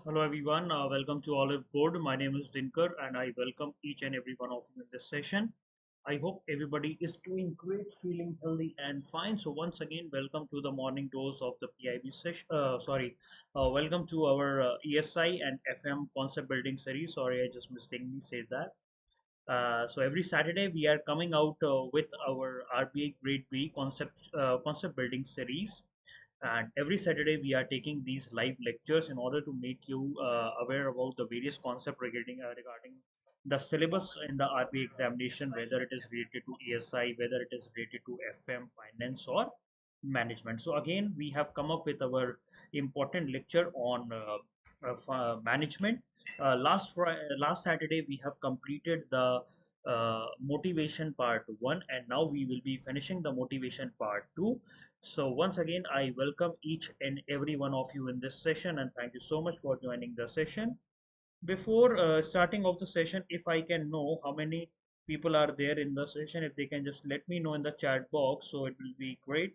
Hello everyone, welcome to Oliveboard. My name is Dinkar and I welcome each and every one of you in this session. I hope everybody is doing great, feeling healthy and fine. So once again, welcome to the morning dose of the PIB session. Welcome to our ESI and FM concept building series. Sorry, I just mistakenly said that. So every Saturday we are coming out with our RBI Grade B concept building series, and every Saturday we are taking these live lectures in order to make you aware about the various concepts regarding the syllabus in the RBI examination, whether it is related to ESI, whether it is related to FM, finance, or management. So again, we have come up with our important lecture on management. Last Saturday we have completed the motivation part one, and now we will be finishing the motivation part two. So once again, I welcome each and every one of you in this session, and thank you so much for joining the session. Before starting off the session, if I can know how many people are there in the session, if they can just let me know in the chat box, so it will be great.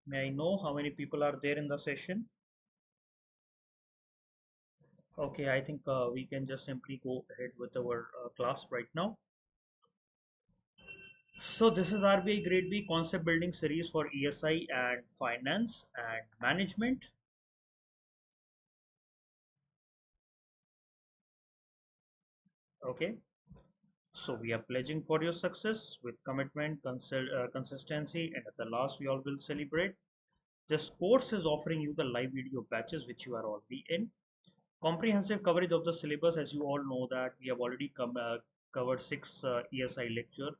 May I know how many people are there in the session? Okay, I think we can just simply go ahead with our class right now. So this is RBI Grade B concept building series for ESI and finance and management. Okay, so we are pledging for your success with commitment, consistency, and at the last we all will celebrate. This course is offering you the live video batches which you are already in. Comprehensive coverage of the syllabus, as you all know that we have already covered six ESI lecture,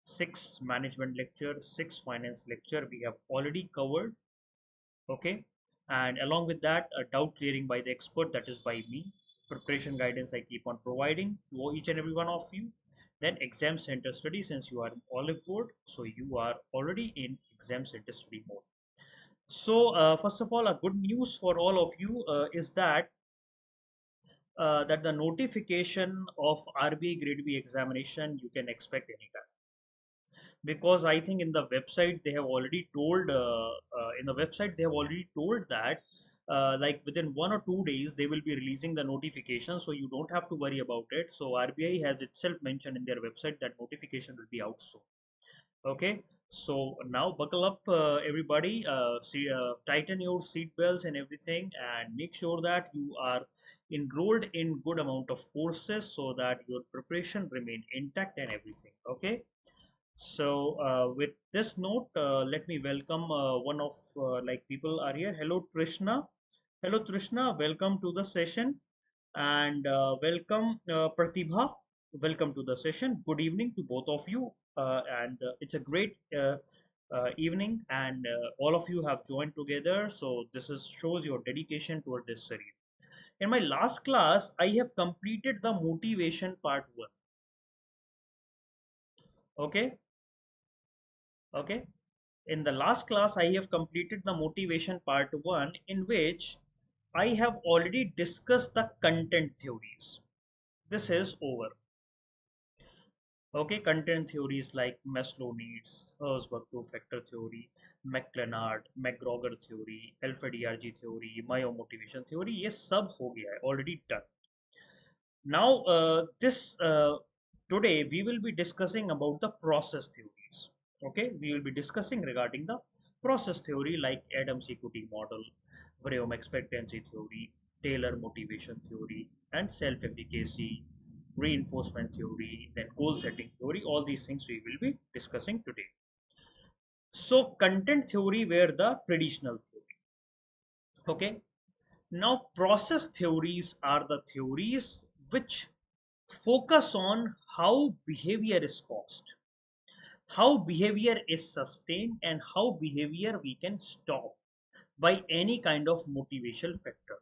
six management lecture, six finance lecture. We have already covered. Okay, and along with that, a doubt clearing by the expert, that is by me. Preparation guidance I keep on providing to each and every one of you. Then exam center study, since you are in Oliveboard, so you are already in exam center study mode. So first of all, a good news for all of you is that the notification of RBI Grade B examination you can expect anytime, because I think in the website they have already told that like within 1 or 2 days they will be releasing the notification, so you don't have to worry about it. So RBI has itself mentioned in their website that notification will be out soon. Okay, so now buckle up, everybody. Tighten your seat belts and everything, and make sure that you are enrolled in good amount of courses so that your preparation remain intact and everything. Okay. So with this note, let me welcome one of like people are here. Hello, Trishna. Hello, Trishna. Welcome to the session, and welcome, Pratibha. Welcome to the session. Good evening to both of you, and it's a great evening, and all of you have joined together. So this is shows your dedication toward this series. In my last class, I have completed the motivation part one. Okay, okay. In the last class, I have completed the motivation part one, in which I have already discussed the content theories. This is over. Okay, content theories like Maslow needs, Herzberg two-factor theory, McLenard, McGregor theory, alpha DRG theory, Mayo motivation theory, ये सब हो गया है, already done. Now, this today we will be discussing about the process theories. Okay, we will be discussing regarding the process theory like Adams equity model, Vrome expectancy theory, Taylor motivation theory, and self-efficacy, reinforcement theory, then goal setting theory. All these things we will be discussing today. So, content theory were the traditional theory. Okay, now process theories are the theories which focus on how behavior is caused, how behavior is sustained, and how behavior we can stop by any kind of motivational factor.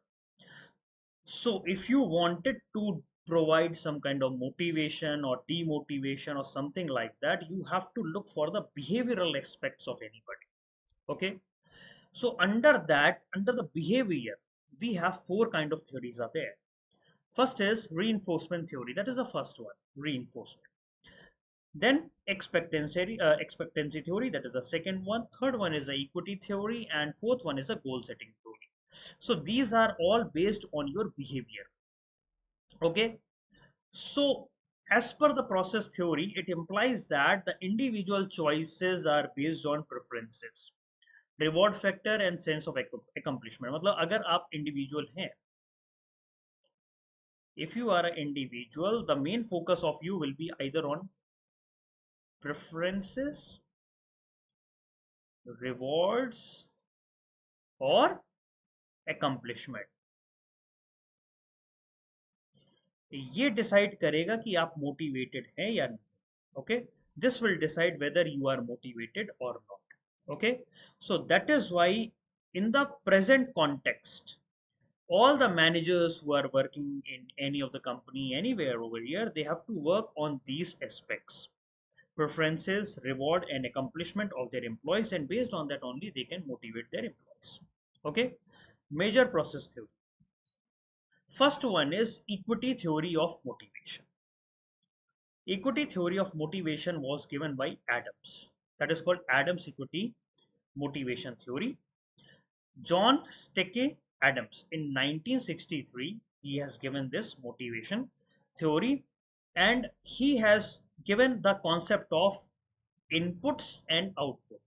So if you wanted to provide some kind of motivation or demotivation or something like that, you have to look for the behavioral aspects of anybody. Okay, so under the behavior, we have four kind of theories are there. First is reinforcement theory. That is the first one, reinforcement. Then expectancy theory, that is the second one. Third one is the equity theory, and fourth one is a goal setting theory. So these are all based on your behavior. Okay. So as per the process theory, it implies that the individual choices are based on preferences, reward factor and sense of accomplishment. मतलब अगर आप individual हैं, if you are an individual, the main focus of you will be either on preferences, rewards, or accomplishment. ये decide करेगा कि आप motivated हैं या नहीं. Okay, this will decide whether you are motivated और not. Okay, so that is why in the present context, all the managers who are working in any of the company anywhere over here, they have to work on these aspects: preferences, reward and accomplishment of their employees, and based on that only they can motivate their employees. Okay, major process theory. First one is equity theory of motivation. Equity theory of motivation was given by Adams. That is called Adams equity motivation theory. John Stacey Adams in 1963, he has given this motivation theory, and he has given the concept of inputs and output.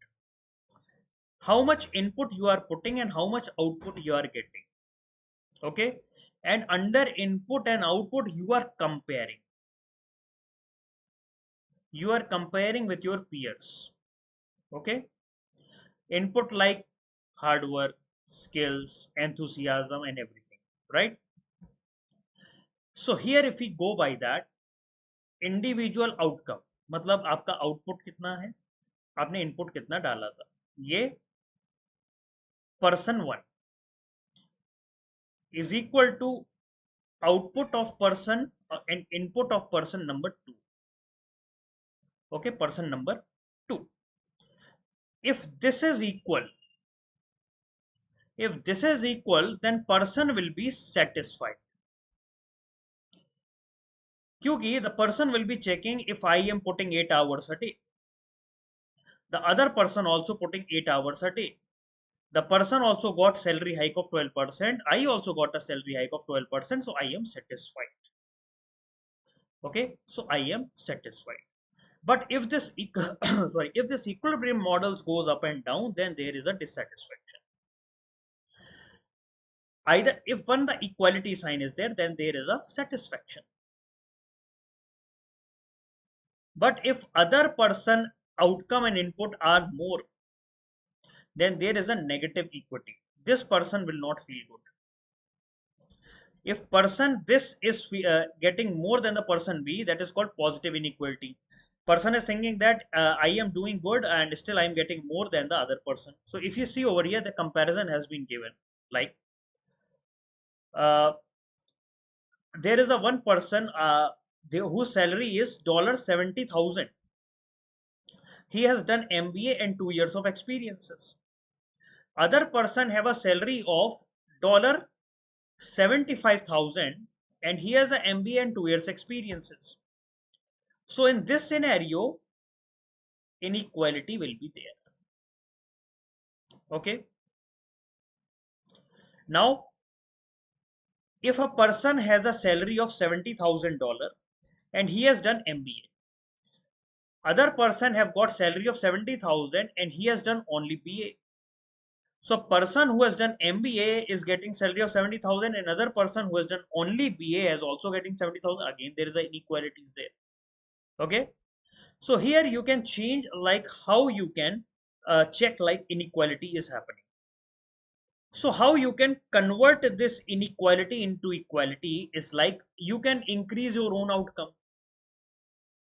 How much input you are putting and how much output you are getting. Okay, and under input and output you are comparing. You are comparing with your peers. Okay, input like hard work, skills, enthusiasm and everything, right? So here if we go by that, individual outcome, मतलब आपका output कितना है, आपने input कितना डाला था, ये person 1 is equal to output of person and input of person number 2. Okay, person number 2. If this is equal, then person will be satisfied. Kyunki the person will be checking if I am putting 8 hours a day. The other person also putting 8 hours a day. The person also got salary hike of 12%. I also got a salary hike of 12%. So I am satisfied. Okay, so I am satisfied. But if this if this equilibrium models goes up and down, then there is a dissatisfaction. Either if when the equality sign is there, then there is a satisfaction. But if other person outcome and input are more, then there is a negative equity. This person will not feel good. If person this is getting more than the person B, that is called positive inequality. Person is thinking that I am doing good and still I am getting more than the other person. So if you see over here, the comparison has been given. Like uh, there is a one person whose salary is $70,000. He has done MBA and 2 years of experiences. Other person have a salary of $75,000 and he has an MBA and 2 years experiences. So in this scenario, inequality will be there. Okay. Now, if a person has a salary of $70,000 and he has done MBA, other person have got salary of 70,000 and he has done only BA. So person who has done MBA is getting salary of 70,000, and another person who has done only BA is also getting 70,000. Again, there is an inequality there. Okay. So here you can change like how you can check like inequality is happening. So how you can convert this inequality into equality is like you can increase your own outcome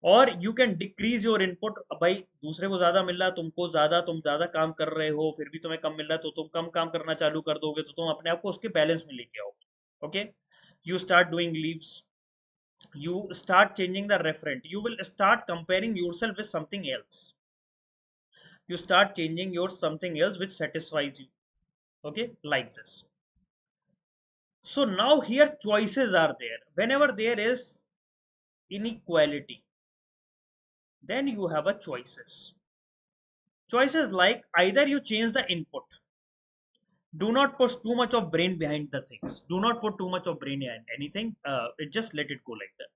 और you can decrease your input. भाई दूसरे को ज्यादा मिल रहा है, तुम ज्यादा काम कर रहे हो, फिर भी तुम्हें कम मिल रहा है, तो तुम कम काम करना चालू कर दोगे, तो तुम अपने आप को उसके बैलेंस में लेके आओगे. Okay, you start doing leaves, you start changing the referent, you will start comparing yourself with something else, you start changing your something else which satisfies you. Okay, like this. So now here choices are there. Whenever there is inequality, Then you have a choices. Choices like either you change the input. Do not push too much of brain behind the things. Do not put too much of brain in anything. It just let it go like that.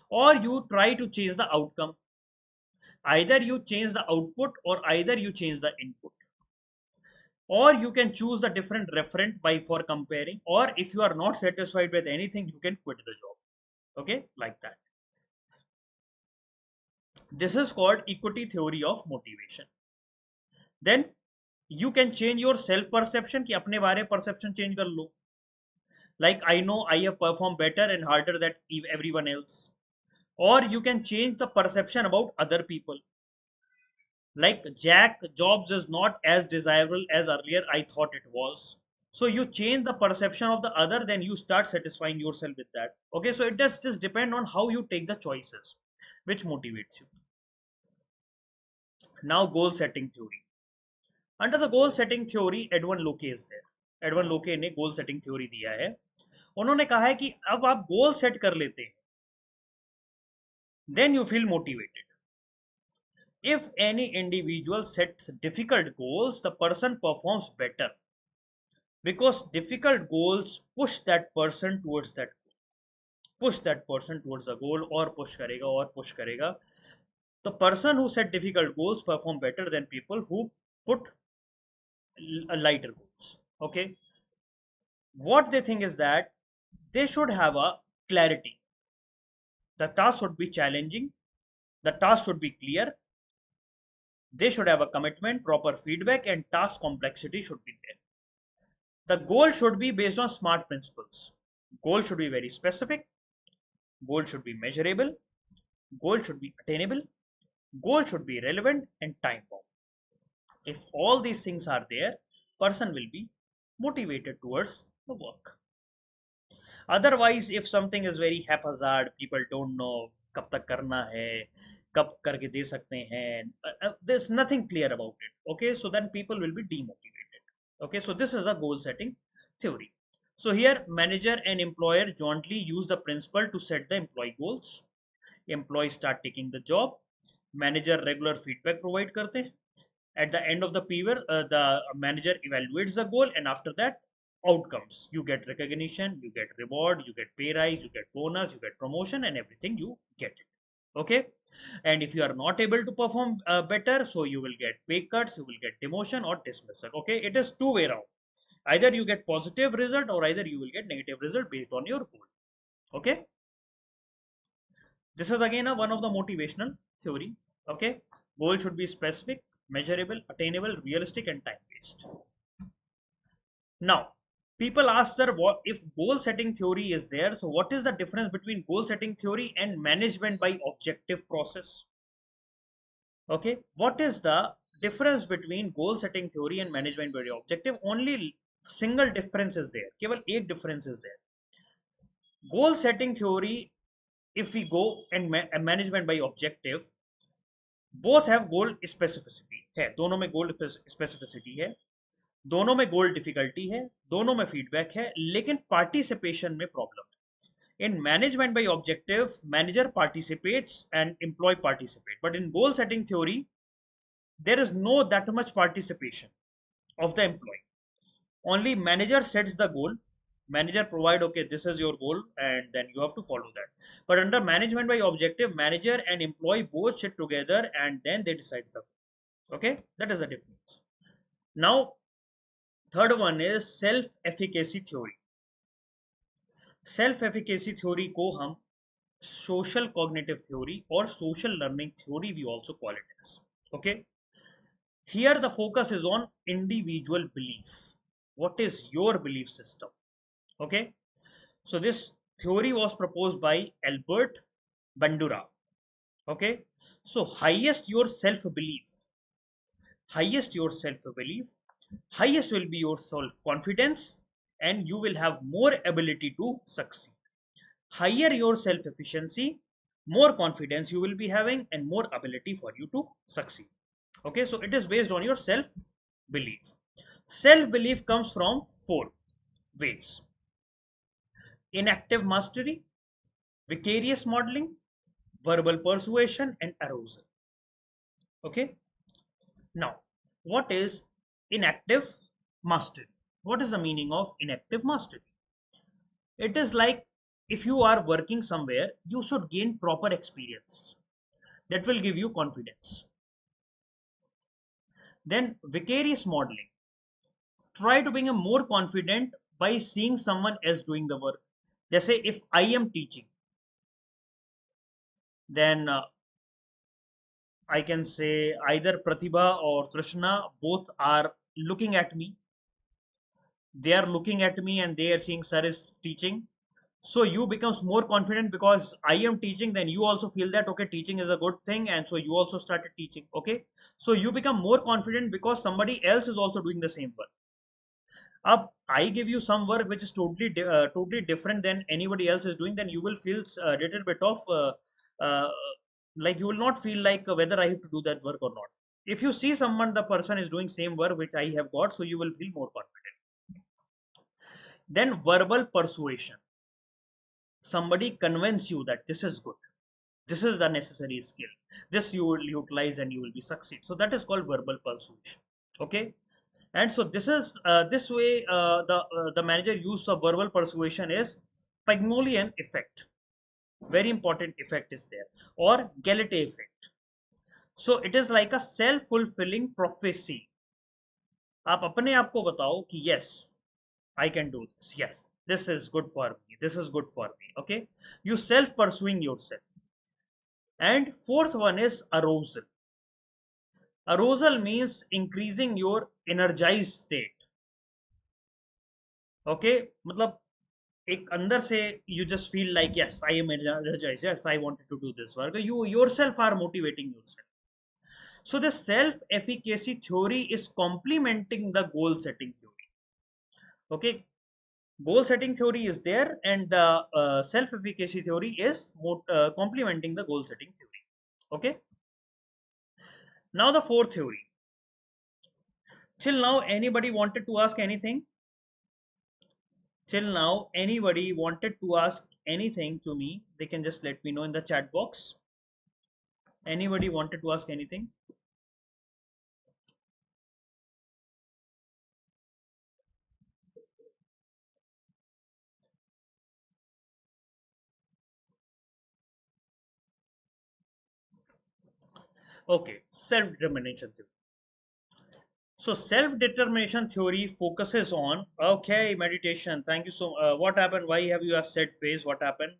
Or you try to change the outcome. Either you change the output or either you change the input. Or you can choose the different referent by for comparing. Or if you are not satisfied with anything, you can quit the job. Okay, like that. This is called equity theory of motivation. Then you can change your self perception कि अपने बारे में perception change कर लो. Like I know I have performed better and harder than everyone else. Or you can change the perception about other people. Like Jack Jobs is not as desirable as earlier I thought it was. So you change the perception of the other, then you start satisfying yourself with that. Okay, so it does just depend on how you take the choices, which motivates you. Now, goal setting theory. Under the goal setting theory, Edwin Locke is there. Edwan लोके ने गोल setting theory दिया है. उन्होंने कहा है कि अब आप गोल सेट कर लेते हैं, then you feel motivated. If any individual sets difficult goals, the person performs better because difficult goals push that person towards that goal. Push that person towards the goal और push करेगा और push करेगा. The person who set difficult goals perform better than people who put lighter goals. Okay. What they think is that they should have a clarity. The task should be challenging. The task should be clear. They should have a commitment, proper feedback, and task complexity should be there. The goal should be based on SMART principles. Goal should be very specific. Goal should be measurable. Goal should be attainable. Goal should be relevant and time bound. If all these things are there, person will be motivated towards the work. Otherwise, if something is very haphazard, people don't know कब तक करना है, कब करके दे सकते हैं, there's nothing clear about it. Okay, so then people will be demotivated. Okay, so this is a goal setting theory. So here, manager and employer jointly use the principle to set the employee goals. Employees start taking the job. Manager regular feedback provide करते हैं. At the end of the period, the manager evaluates the goal, and after that, outcomes. You get recognition, you get reward, you get pay rise, you get bonus, you get promotion, and everything you get it. Okay. And if you are not able to perform better, so you will get pay cuts, you will get demotion or dismissal. Okay, it is two way around. Either you get positive result or either you will get negative result based on your goal. Okay, this is again one of the motivational theory. Okay, goal should be specific, measurable, attainable, realistic, and time based. Now, people ask, sir, what if goal setting theory is there, so what is the difference between goal setting theory and management by objective process? Okay, what is the difference between goal setting theory and management by objective? Only single difference is there, केवल एक difference is there. Goal setting theory, if we go and management by objective, both have goal specificity है, दोनों में goal specificity है, दोनों में गोल difficulty है, दोनों में फीडबैक है, लेकिन पार्टिसिपेशन में प्रॉब्लम है. In management by objective, manager participates and employ participate, but in goal setting theory there is no that much participation of the employ. Only manager sets the goal. Manager provide, okay, this is your goal, and then you have to follow that. But under management by objective, manager and employee both sit together and then they decide the goal. Okay, that is the difference. Now, third one is self efficacy theory. Self efficacy theory को हम social cognitive theory or social learning theory we also call it as. Okay, here the focus is on individual belief. What is your belief system? Okay, so this theory was proposed by Albert Bandura. Okay, so highest your self belief, highest will be your self confidence, and you will have more ability to succeed. Higher your self efficiency, more confidence you will be having and more ability for you to succeed. Okay, so it is based on your self belief. Self belief comes from four ways: inactive mastery, vicarious modeling, verbal persuasion, and arousal. Okay. Now, what is inactive mastery? What is the meaning of inactive mastery? It is like if you are working somewhere, you should gain proper experience that will give you confidence. Then vicarious modeling. Try to become more confident by seeing someone else doing the work. Jैसे if I am teaching, then I can say either Pratibha or Trishna both are looking at me. They are looking at me and they are seeing Sir is teaching. So you becomes more confident because I am teaching. Then you also feel that okay, teaching is a good thing, and so you also started teaching. Okay, so you become more confident because somebody else is also doing the same work. Up, I give you some work which is totally different than anybody else is doing, then you will feel a little bit of uh, like you will not feel like whether I have to do that work or not. If you see someone, the person is doing same work which I have got, so you will feel more confident. Then verbal persuasion. Somebody convince you that this is good. This is the necessary skill. This you will utilize and you will be succeed. So that is called verbal persuasion. Okay. And so this is this way the manager use of verbal persuasion is Pygmalion effect. Very important effect is there, or Galate effect. So it is like a self-fulfilling prophecy. आप अपने आप को बताओ कि yes, I can do this. Yes, this is good for me. This is good for me. Okay, you self-pursuing yourself. And fourth one is arousal. Arousal means increasing your energized state. Okay, मतलब एक अंदर से you just feel like yes, I am energized, yes, I wanted to do this work, you yourself are motivating yourself. So the self efficacy theory is complementing the goal setting theory. Okay, goal setting theory is there and the self efficacy theory is complementing the goal setting theory. Okay, now the fourth theory. Till now anybody wanted to ask anything? Till now anybody wanted to ask anything to me, they can just let me know in the chat box. Anybody wanted to ask anything? Okay, self-determination theory. So self-determination theory focuses on, okay, meditation. Thank you so what happened? Why have you a sad face? What happened?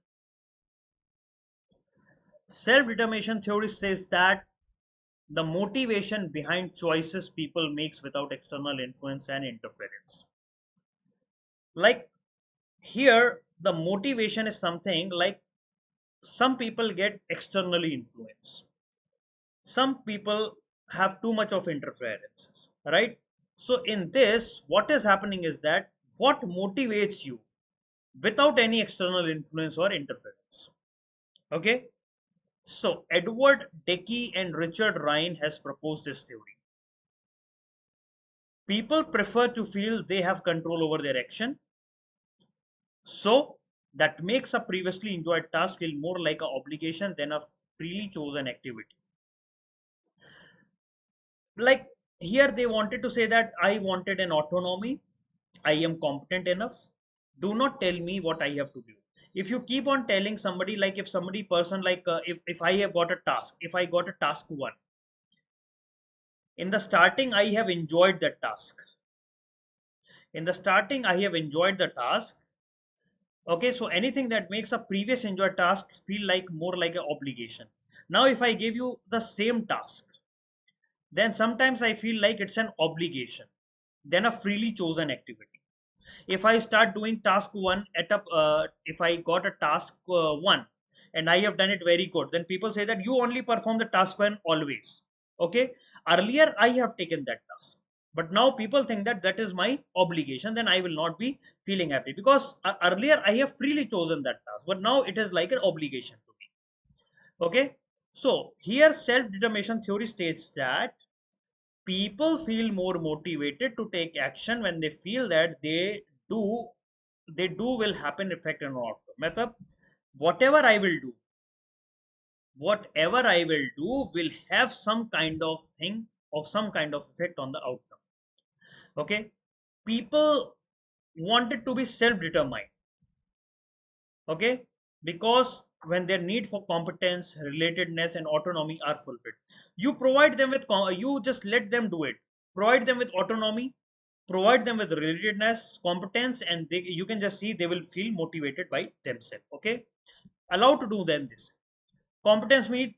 Self-determination theory says that the motivation behind choices people makes without external influence and interference. Like here, the motivation is something like some people get externally influenced. Some people have too much of interferences, right? So in this, what is happening is that what motivates you without any external influence or interference. Okay, so Edward Deci and Richard Ryan has proposed this theory. People prefer to feel they have control over their action, so that makes a previously enjoyed task feel more like an obligation than a freely chosen activity. Like here they wanted to say that I wanted an autonomy, I am competent enough, do not tell me what I have to do. If you keep on telling somebody, like if somebody person like if I have got a task, if I got a task one, in the starting I have enjoyed that task, in the starting I have enjoyed the task. Okay, so anything that makes a previous enjoyed task feel like more like an obligation. Now if I give you the same task, then sometimes I feel like it's an obligation than a freely chosen activity. If I start doing task one at a, if I got a task one and I have done it very good, then people say that you only perform the task one always. Okay, earlier I have taken that task, but now people think that that is my obligation. Then I will not be feeling happy because earlier I have freely chosen that task, but now it is like an obligation to me. Okay, so here self determination theory states that people feel more motivated to take action when they feel that do they do will happen effect and outcome. मतलब whatever I will do, whatever I will do will have some kind of thing or some kind of effect on the outcome. Okay, people want it to be self-determined. Okay, because when their need for competence, relatedness, and autonomy are fulfilled, you provide them with you just let them do it. Provide them with autonomy, provide them with relatedness, competence, and you can just see they will feel motivated by themselves. Okay, allow to do them this. Competence meet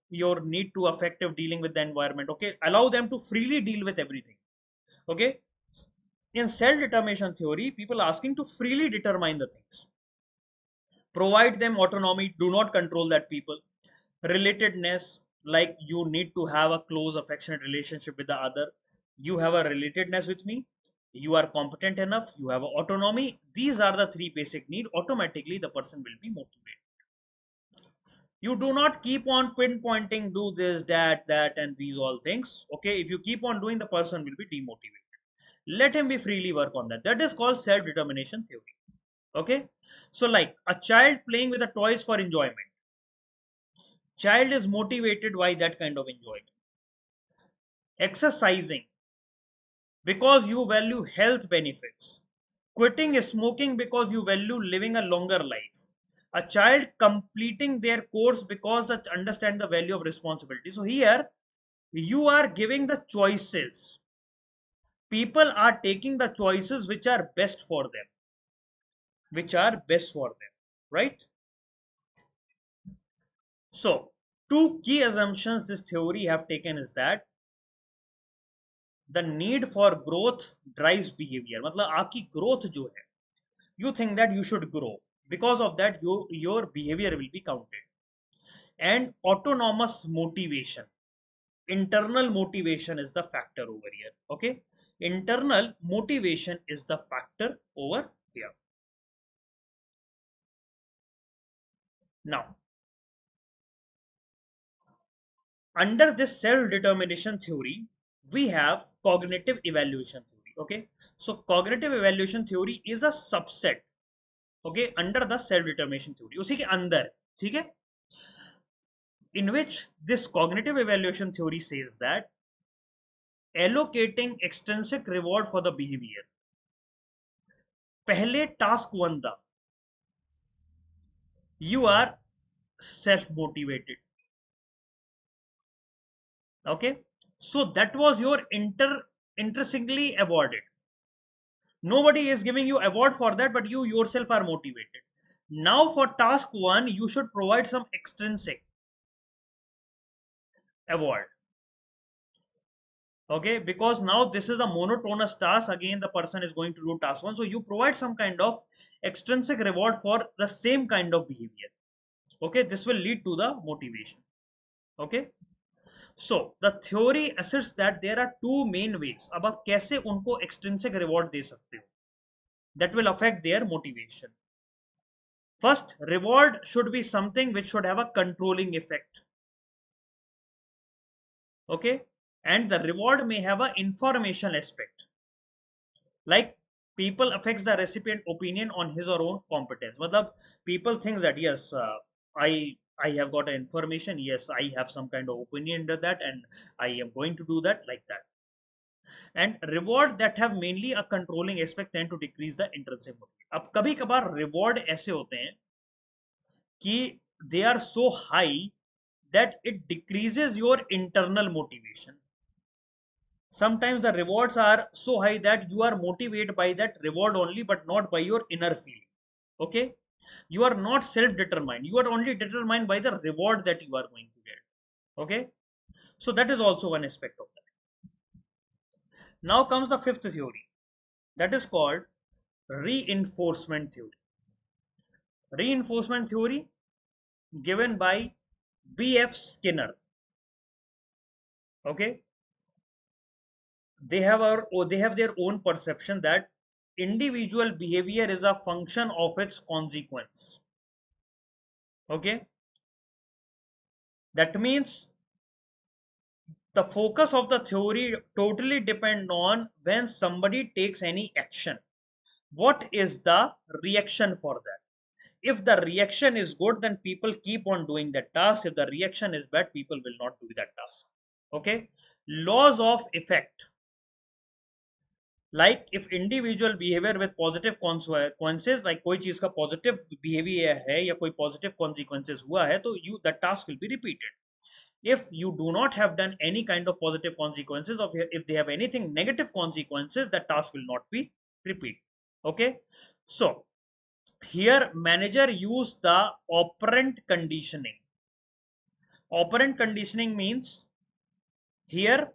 your need to effective dealing with the environment. Okay, allow them to freely deal with everything. Okay, in self determination theory, people are asking to freely determine the things. Provide them autonomy, do not control that people. Relatedness, like you need to have a close affectionate relationship with the other. You have a relatedness with me, you are competent enough, you have autonomy. These are the three basic need. Automatically the person will be motivated. You do not keep on pinpointing do this, that and these all things. Okay, if you keep on doing, the person will be demotivated. Let him be freely work on that. That is called self determination theory. Okay, so like a child playing with the toys for enjoyment, child is motivated by that kind of enjoyment. Exercising because you value health benefits, quitting smoking because you value living a longer life, a child completing their course because they understand the value of responsibility. So here you are giving the choices. People are taking the choices which are best for them, which are best for them, right? So two key assumptions this theory have taken is that the need for growth drives behavior. मतलब आपकी growth जो है, you think that you should grow, because of that your behavior will be counted. And autonomous motivation, internal motivation is the factor over here. Okay, internal motivation is the factor over here. Now, under this self determination theory, we have cognitive evaluation theory. Okay, so cognitive evaluation theory is a subset, okay, under the self determination theory, उसी के अंदर, ठीक है, in which this cognitive evaluation theory says that allocating extrinsic reward for the behavior, पहले task one था, you are self motivated. Okay, so that was your intrinsically awarded. Nobody is giving you award for that, but you yourself are motivated. Now for task one, you should provide some extrinsic award. Okay, because now this is a monotonous task. Again, the person is going to do task one. So you provide some kind of extrinsic reward for the same kind of behavior. Okay, this will lead to the motivation. Okay, so the theory asserts that there are two main ways. अब आप कैसे उनको extrinsic reward दे सकते हो that will affect their motivation. First, reward should be something which should have a controlling effect. Okay, and the reward may have an information aspect, like people affects the recipient opinion on his or own competence. मतलब people thinks that yes, I have got information, yes, I have some kind of opinion under that, and I am going to do that, like that. And reward that have mainly a controlling aspect tend to decrease the intrinsic motivation. अब कभी कभार reward ऐसे होते हैं कि they are so high that it decreases your internal motivation. Sometimes the rewards are so high that you are motivated by that reward only, but not by your inner feeling. Okay, you are not self determined, you are only determined by the reward that you are going to get. Okay, so that is also one aspect of that. Now comes the fifth theory, that is called reinforcement theory. Reinforcement theory given by B.F. Skinner. Okay, they have their own perception that individual behavior is a function of its consequence. Okay, that means the focus of the theory totally depend on when somebody takes any action, what is the reaction for that. if the reaction is good, then people keep on doing that task. If the reaction is bad, people will not do that task. Okay, laws of effect, like if individual behavior with positive consequences, like कोई चीज का positive behavior है या कोई positive consequences हुआ है, तो you the task will be repeated. If you do not have done any kind of positive consequences, or if they have anything negative consequences, the task will not be repeated. Okay, so here manager use the operant conditioning. Operant conditioning means here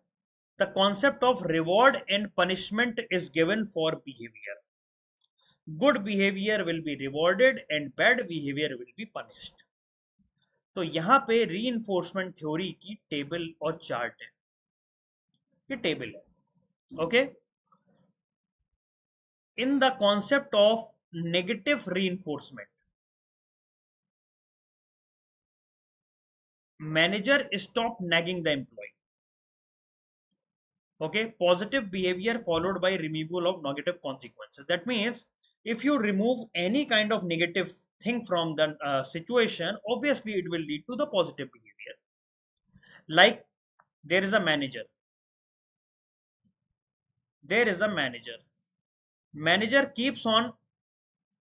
the concept of reward and punishment is given for behavior. Good behavior will be rewarded and bad behavior will be punished. तो यहां पे reinforcement theory की table और chart है, ये table है. Okay, in the concept of negative reinforcement, manager stop nagging the employee. Okay, positive behavior followed by removal of negative consequences. That means if you remove any kind of negative thing from the situation, obviously it will lead to the positive behavior. Like there is a manager, there is a manager, manager keeps on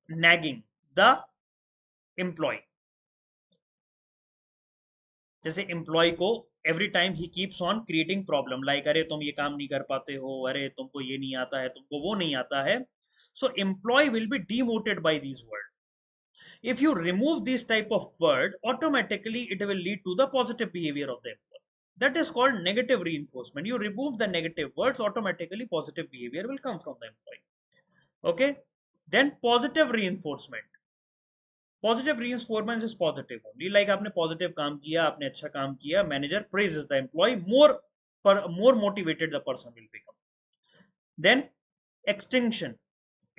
nagging the employee. जैसे employ को every time he keeps on creating problem, like अरे तुम ये काम नहीं कर पाते हो, अरे तुमको ये नहीं आता है, तुमको वो नहीं आता है. So employee will be demoted by these word. If you remove this type of word, automatically it will lead to the positive behavior of the employee. That is called negative reinforcement. You remove the negative words, automatically positive behavior will come from the employee. Okay, then positive reinforcement. Positive reinforcement is positive only. Like आपने positive काम किया, आपने अच्छा काम किया, manager praises the employee, more motivated the person will become. Then extinction.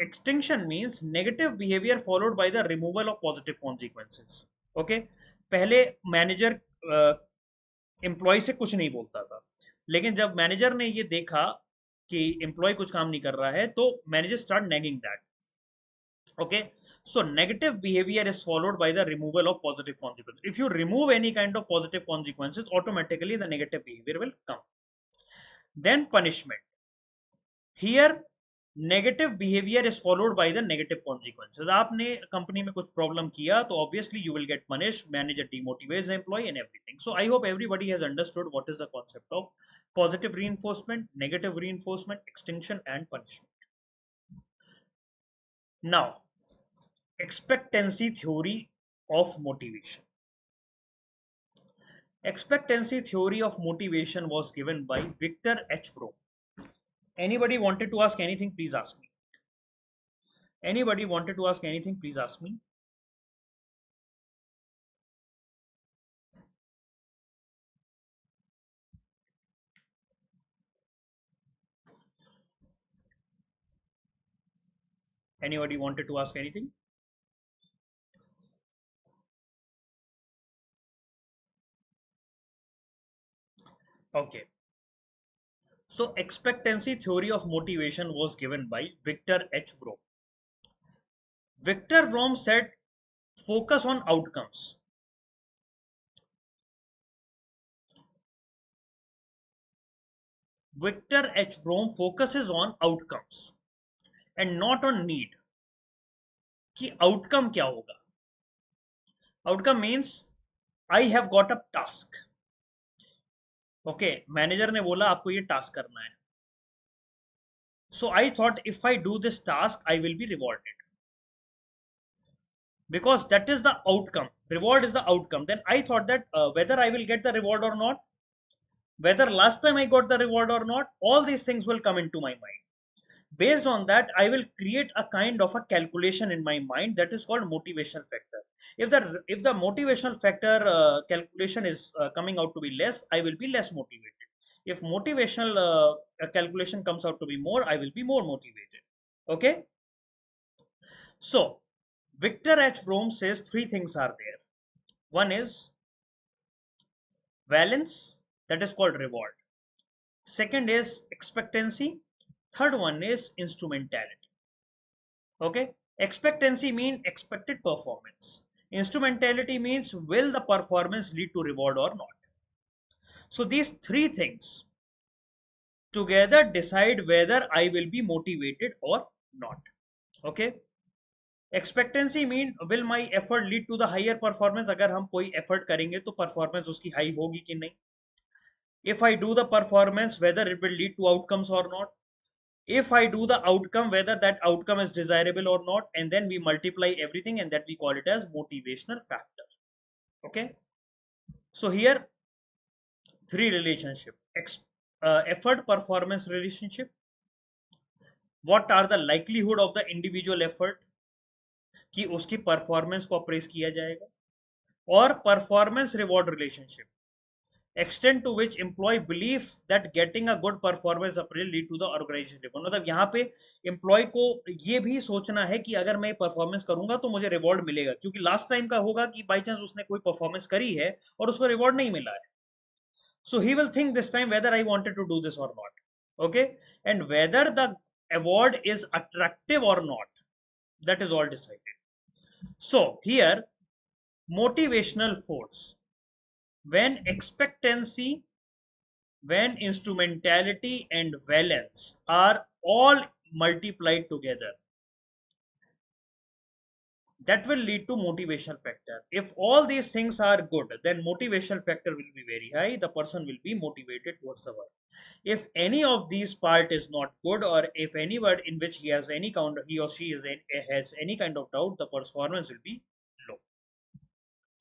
Extinction means negative behavior followed by the removal of positive consequences. Okay, पहले manager employ से कुछ नहीं बोलता था, लेकिन जब मैनेजर ने ये देखा कि एम्प्लॉय कुछ काम नहीं कर रहा है, तो manager start nagging that. Okay, so negative behavior is followed by the removal of positive consequences. If you remove any kind of positive consequences, automatically the negative behavior will come. Then punishment. Here negative behavior is followed by the negative consequences. आपने company में कुछ problem किया, तो obviously you will get punished. Manager demotivates the employee and everything. So I hope everybody has understood what is the concept of positive reinforcement, negative reinforcement, extinction and punishment. Now, expectancy theory of motivation. Expectancy theory of motivation was given by Victor H. Fromm. Anybody wanted to ask anything, please ask me. Anybody wanted to ask anything, please ask me. Anybody wanted to ask anything? Okay. So expectancy theory of motivation was given by Victor H. Fromm. Victor Fromm said, focus on outcomes. Victor H. Fromm focuses on outcomes and not on need. कि outcome क्या होगा? Outcome means I have got a task. Okay, manager ने बोला आपको ये task करना है. So I thought if I do this task, I will be rewarded. Because that is the outcome. Reward is the outcome. Then I thought that whether I will get the reward or not, whether last time I got the reward or not, all these things will come into my mind. Based on that, I will create a kind of a calculation in my mind that is called motivation factor. If the motivational factor calculation is coming out to be less, I will be less motivated. If motivational calculation comes out to be more, I will be more motivated. Okay. So Victor H. Fromm says three things are there. One is valence, that is called reward. Second is expectancy. Third one is instrumentality. Okay, Expectancy means expected performance. Instrumentality means will the performance lead to reward or not. So these three things together decide whether I will be motivated or not. Okay. Expectancy mean will my effort lead to the higher performance. अगर हम कोई effort करेंगे तो performance उसकी high होगी कि नहीं. If I do the performance, whether it will lead to outcomes or not. If I do the outcome, whether that outcome is desirable or not, and then we multiply everything, and that we call it as motivational factor. Okay. So here three relationship: effort performance relationship. What are the likelihood of the individual effort कि उसकी performance को अप्रेस किया जाएगा, और performance reward relationship, extent to which employee believe that getting a good performance appraisal lead to the organization reward. मतलब यहाँ पे employ को ये भी सोचना है कि अगर मैं परफॉर्मेंस करूंगा तो मुझे रिवॉर्ड मिलेगा, क्योंकि लास्ट टाइम का होगा कि बाई चांस उसने कोई परफॉर्मेंस करी है और उसको रिवॉर्ड नहीं मिला है. So he will think this time whether I wanted to do this or not. Okay, and whether the award is attractive or not, that is all decided. So here motivational force, when expectancy, when instrumentality and valence are all multiplied together, that will lead to motivational factor. If all these things are good, then motivational factor will be very high, the person will be motivated towards the work. If any of these part is not good, or if any word in which he has any kind, he or she has any kind of doubt, the performance will be low.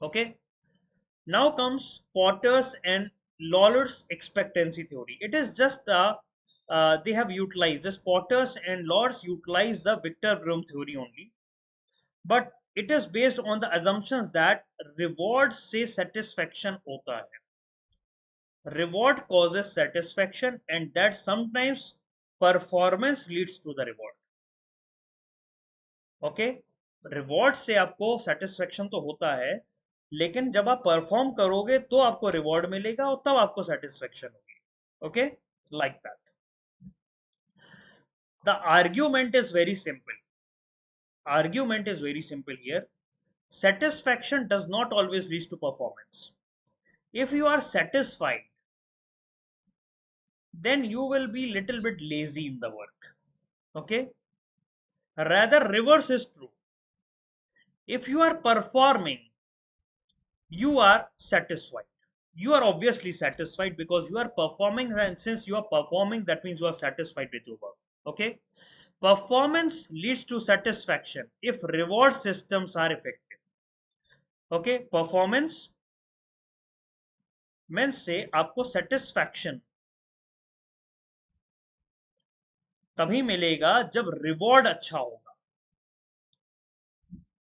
Okay. Now comes Potter's and Lawler's expectancy theory. It is just they have utilized, just Potter's and Lawler's utilize the Victor Bloom theory only, but it is based on the assumptions that reward से satisfaction होता है. Reward causes satisfaction, and that sometimes performance leads to the reward. Okay, reward से आपको satisfaction तो होता है, लेकिन जब आप परफॉर्म करोगे तो आपको रिवॉर्ड मिलेगा और तब आपको सेटिस्फेक्शन होगी. Okay, like that. The argument is very simple. Argument is very simple here. Satisfaction does not always lead to performance. If you are satisfied, then you will be little bit lazy in the work. Okay, rather reverse is true. If you are performing, you are satisfied. You are obviously satisfied because you are performing, and since you are performing, that means you are satisfied with your work. Okay, performance leads to satisfaction if reward systems are effective. Okay, performance means से आपको satisfaction तभी मिलेगा जब reward अच्छा होगा.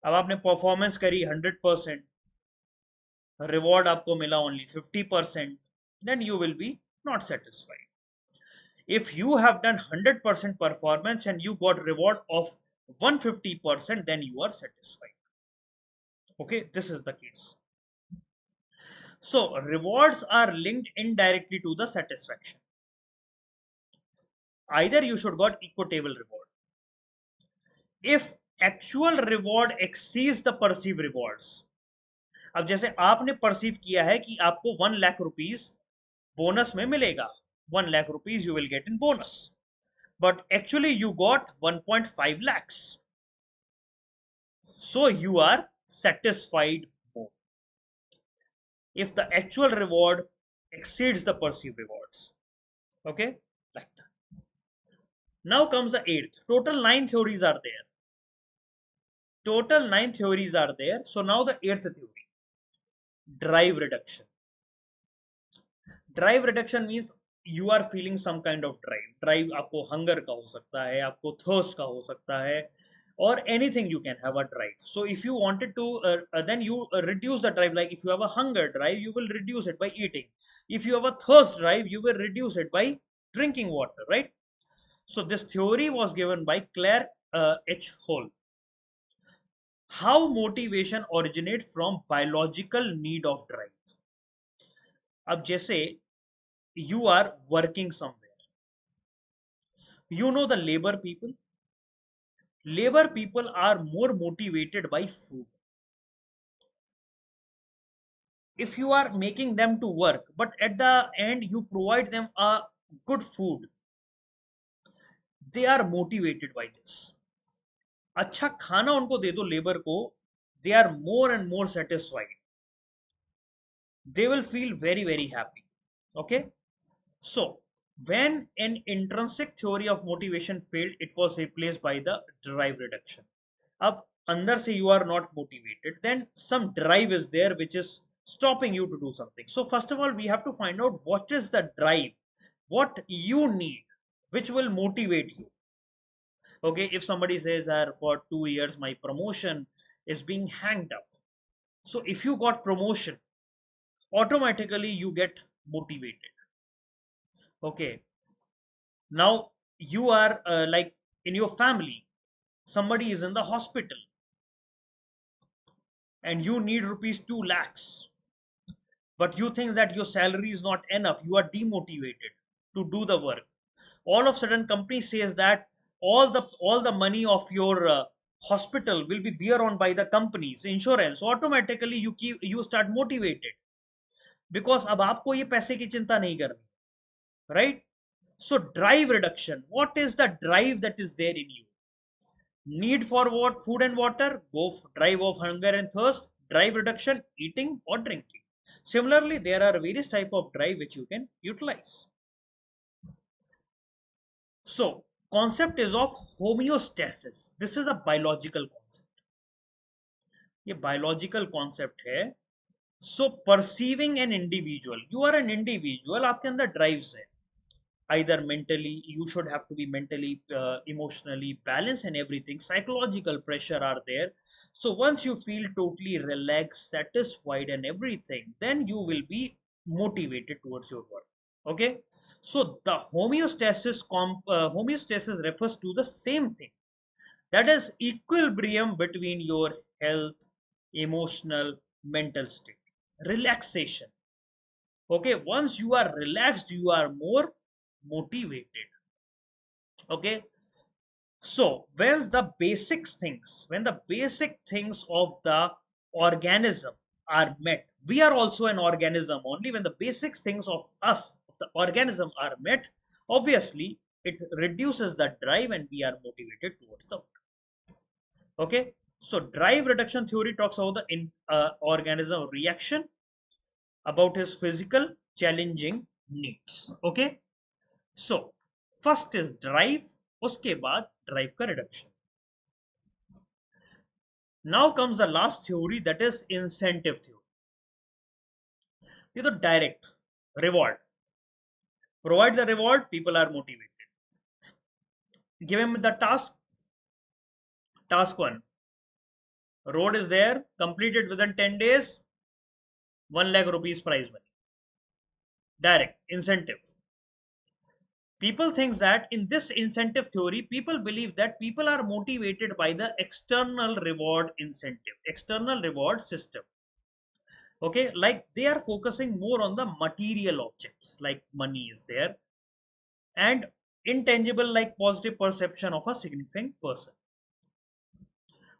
अब आपने performance करी 100%, रिवॉर्ड आपको मिला only 50%, then you will be not satisfied. If you have done 100% performance and you got reward of 150%, then you are satisfied. Okay, this is the case. So rewards are linked indirectly to the satisfaction. Either you should got equitable reward. If actual reward exceeds the perceived rewards, अब जैसे आपने perceive किया है कि आपको 1 lakh rupees bonus में मिलेगा, 1 lakh rupees you will get in bonus, but actually you got 1.5 lakhs, so you are satisfied more if the actual reward exceeds the perceived rewards. Okay, like that. Now comes the eighth. Total 9 theories are there. Total 9 theories are there. So now the eighth theory, drive reduction. Drive reduction means you are feeling some kind of drive. Drive आपको hunger का हो सकता है, आपको thirst का हो सकता है, or anything you can have a drive. So if you wanted to, then you reduce the drive. Like if you have a hunger drive, you will reduce it by eating. If you have a thirst drive, you will reduce it by drinking water, right? So this theory was given by Claire H. Hall. How motivation originate from biological need of drive. अब जैसे you are working somewhere, you know the labor people. Labor people are more motivated by food. If you are making them to work, but at the end you provide them a good food, they are motivated by this. अच्छा खाना उनको दे दो labour को, they are more and more satisfied, they will feel very very happy. Okay, so when an intrinsic theory of motivation failed, it was replaced by the drive reduction. अब अंदर से you are not motivated, then some drive is there which is stopping you to do something. So first of all we have to find out what is the drive, what you need, which will motivate you. Okay, if somebody says for 2 years my promotion is being hanged up, so if you got promotion, automatically you get motivated. Okay, now you are like in your family, somebody is in the hospital and you need rupees 2 lakhs, but you think that your salary is not enough, you are demotivated to do the work. All of a sudden company says that all the money of your hospital will be bear on by the company's insurance. So automatically you start motivated, because अब आपको ये पैसे की चिंता नहीं करनी, right? So drive reduction, what is the drive that is there in you? Need for what? Food and water, go drive of hunger and thirst, drive reduction, eating or drinking. Similarly there are various type of drive which you can utilize. So concept is of homeostasis. This is a biological concept, ये biological concept है. So perceiving an individual, you are an individual, आपके अंदर drives है, either mentally you should have to be mentally emotionally balanced and everything, psychological pressure are there. So once you feel totally relaxed, satisfied and everything, then you will be motivated towards your work. Okay, so the homeostasis refers to the same thing, that is equilibrium between your health, emotional, mental state, relaxation. Okay, once you are relaxed you are more motivated. Okay, so when the basic things of the organism are met, we are also an organism. Only when the basic things of us of the organism are met, obviously it reduces the drive and we are motivated towards the work. Okay, so drive reduction theory talks about the organism reaction about his physical challenging needs. Okay, so first is drive, उसके बाद drive का reduction. Now comes the last theory, that is incentive theory. ये तो direct reward, provide the reward, people are motivated. Give him the task. Task 1, road is there, completed within 10 days, 1 lakh rupees prize money. Direct incentive. People think that in this incentive theory, people believe that people are motivated by the external reward incentive, external reward system. Okay, like they are focusing more on the material objects, like money is there, and intangible like positive perception of a significant person.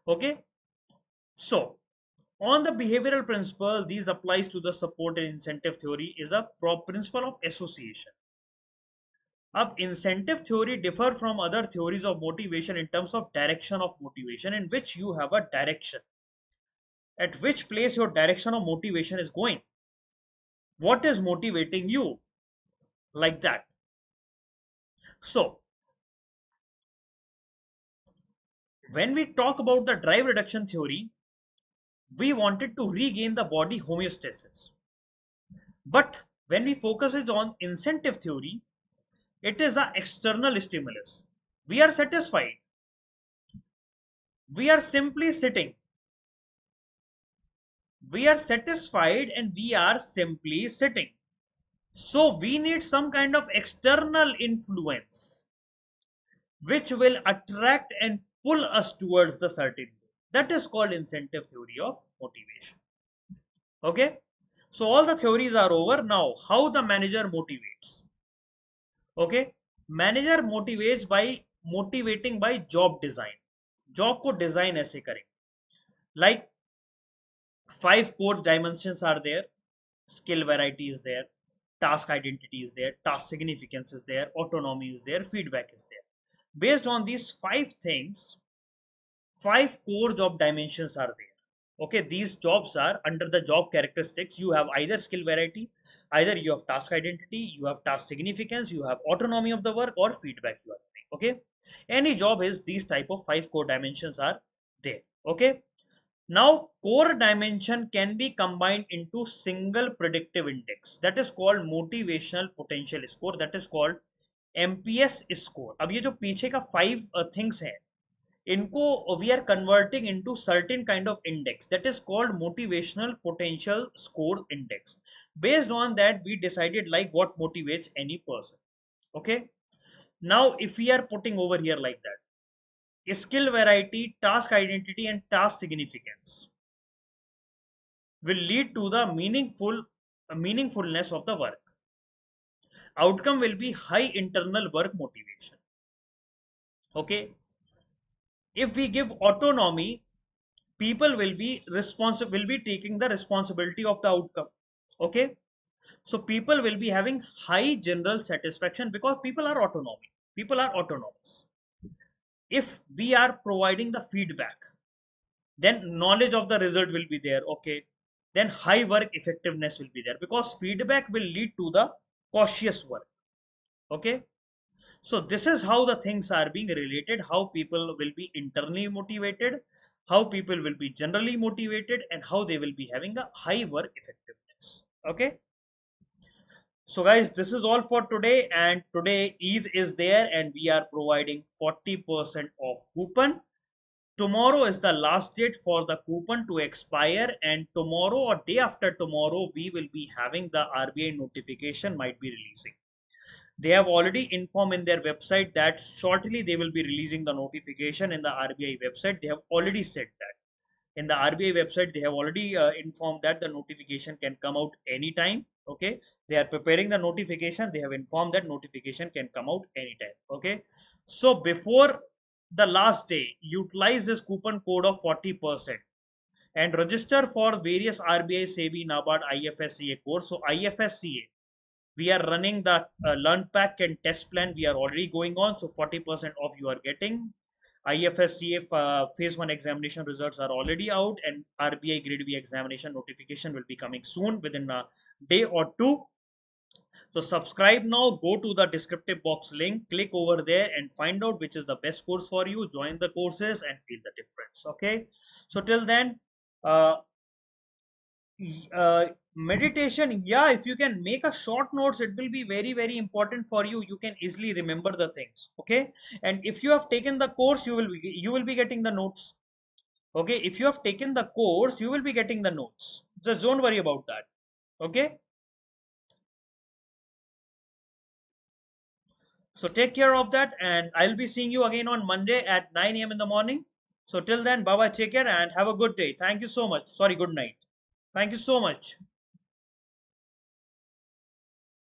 Okay, so on the behavioral principle, these applies to the support and incentive theory is a principle of association. अब incentive theory differ from other theories of motivation in terms of direction of motivation, in which you have a direction, at which place your direction of motivation is going, what is motivating you, like that. So when we talk about the drive reduction theory, we wanted to regain the body homeostasis, but when we focus it on incentive theory, it is the external stimulus. We are satisfied, we are simply sitting, we are satisfied and we are simply sitting. So we need some kind of external influence which will attract and pull us towards the certain goal. That is called incentive theory of motivation. Okay, so all the theories are over. Now how the manager motivates. Okay, manager motivates by motivating by job design. Job को design ऐसे करेंगे, like 5 core dimensions are there. Skill variety is there, task identity is there, task significance is there, autonomy is there, feedback is there. Based on these 5 things, 5 core job dimensions are there. Okay, these jobs are under the job characteristics. You have either skill variety, either you have task identity, you have task significance, you have autonomy of the work, or feedback you are getting. Okay, any job is these type of 5 core dimensions are there. Okay, now, core dimension can be combined into single predictive index, that is called motivational potential score, that is called MPS score. अब ये जो पीछे का 5 things हैं, इनको we are converting into certain kind of index, that is called motivational potential score index. Based on that, we decided like what motivates any person. Okay. Now, if we are putting over here like that, skill variety, task identity, and task significance will lead to the meaningfulness of the work. Outcome will be high internal work motivation. Okay, if we give autonomy, people will be taking the responsibility of the outcome. Okay, so people will be having high general satisfaction because people are autonomous. If we are providing the feedback, then knowledge of the result will be there. Okay, then high work effectiveness will be there because feedback will lead to the cautious work. Okay, so this is how the things are being related, how people will be internally motivated, how people will be generally motivated, and how they will be having a high work effectiveness. Okay, so guys, this is all for today, and today Eid is there and we are providing 40% off coupon. Tomorrow is the last date for the coupon to expire, and tomorrow or day after tomorrow we will be having the RBI notification might be releasing. They have already informed in their website that shortly they will be releasing the notification in the RBI website. They have already said that in the RBI website they have already informed that the notification can come out anytime. Okay, they are preparing the notification. They have informed that notification can come out anytime. Okay, so before the last day, utilize this coupon code of 40% and register for various RBI, SEBI, Nabard, IFSCA course. So IFSCA, we are running the learn pack and test plan. We are already going on. So 40% off you are getting. IFSCA phase 1 examination results are already out, and RBI grade B examination notification will be coming soon within a day or two. So subscribe now, go to the descriptive box link, click over there and find out which is the best course for you. Join the courses and feel the difference. Okay. So till then, uh, meditation, yeah, if you can make a short notes, it will be very important for you. You can easily remember the things. Okay. And if you have taken the course, you will be getting the notes. Okay. If you have taken the course, you will be getting the notes. Just don't worry about that. Okay. So take care of that, and I'll be seeing you again on Monday at 9 a.m. in the morning. So till then, bye bye, take care, and have a good day. Thank you so much. Sorry, good night. Thank you so much.